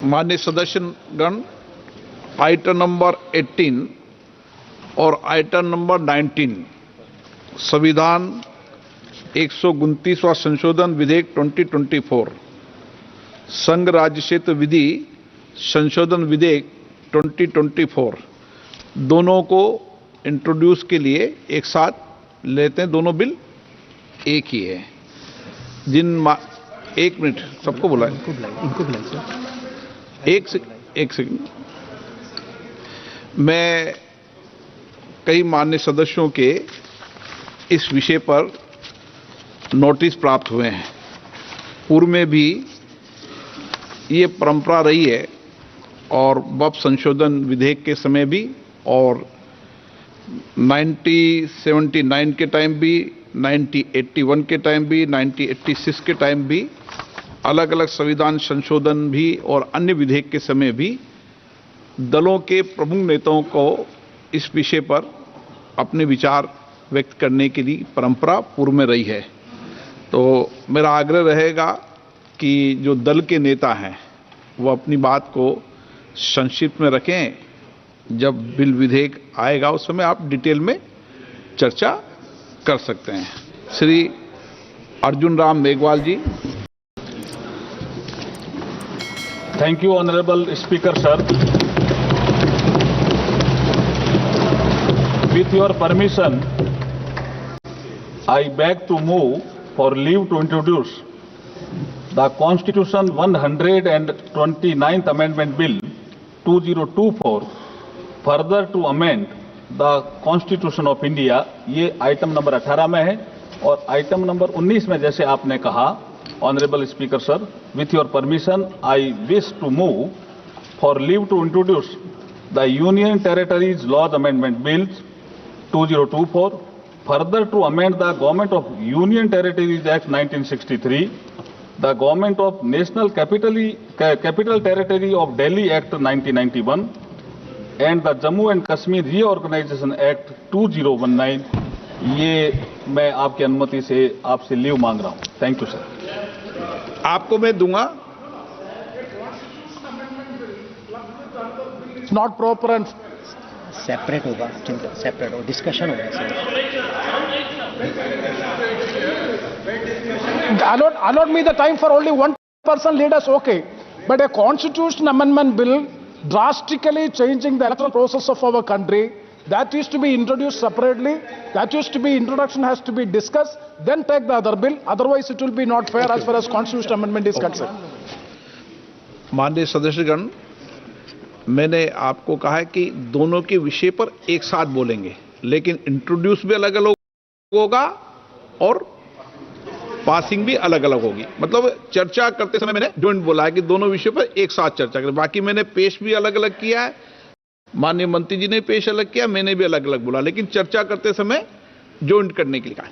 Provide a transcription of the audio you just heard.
माननीय सदस्यगण, item number 18 और item number 19 संविधान 129वां संशोधन विधेयक 2024 संघ राज्य क्षेत्र विधि संशोधन विधेयक 2024 दोनों को इंट्रोड्यूस के लिए एक साथ लेते हैं। दोनों बिल एक ही है। एक मिनट, सबको बुलाएं। इनको बुलाएं सर। एक सेकंड। मैं कई मान्य सदस्यों के इस विषय पर नोटिस प्राप्त हुए हैं। पूर्व में भी ये परंपरा रही है और वक्फ संशोधन विधेयक के समय भी और 1979 के टाइम भी, 1981 के टाइम भी, 1986 के टाइम भी, अलग अलग संविधान संशोधन भी और अन्य विधेयक के समय भी दलों के प्रमुख नेताओं को इस विषय पर अपने विचार व्यक्त करने के लिए परंपरा पूर्व में रही है। तो मेरा आग्रह रहेगा कि जो दल के नेता हैं वो अपनी बात को संक्षिप्त में रखें। जब बिल विधेयक आएगा उस समय आप डिटेल में चर्चा कर सकते हैं। श्री अर्जुन राम मेघवाल जी। Thank you, Honorable Speaker, sir. With your permission, I beg to move for leave to introduce the Constitution 129th Amendment Bill 2024, further to amend the Constitution of India। ये आइटम नंबर 18 में है और item number 19 में जैसे आपने कहा, Honorable Speaker, sir, with your permission, I wish to move for leave to introduce the Union Territories Laws Amendment Bill 2024, further to amend the Government of Union Territories Act 1963, the Government of National Capital Territory of Delhi Act 1991, and the Jammu and Kashmir Reorganization Act 2019। ये मैं आपकी अनुमति से आपसे leave मांग रहा हूं। Thank you sir. आपको मैं दूंगा। नॉट प्रॉपर एंड सेपरेट होगा, सेपरेट होगा, डिस्कशन होगा sir. allot me the time for only one person leaders, okay, but a constitution amendment bill drastically changing the electoral process of our country, that is to be introduced separately, that is to be introduction has to be discussed, then take the other bill, otherwise it will be not fair as far as constitutional amendment is concerned। माननीय सदस्यगण, मैंने आपको कहा है कि दोनों के विषय पर एक साथ बोलेंगे, लेकिन इंट्रोड्यूस भी अलग अलग होगा और पासिंग भी अलग अलग होगी। मतलब चर्चा करते समय मैंने जॉइंट बोला है कि दोनों विषयों पर एक साथ चर्चा करें। बाकी मैंने पेश भी अलग अलग किया है, माननीय मंत्री जी ने पेश अलग किया, मैंने भी अलग अलग बोला, लेकिन चर्चा करते समय जॉइंट करने के लिए कहा।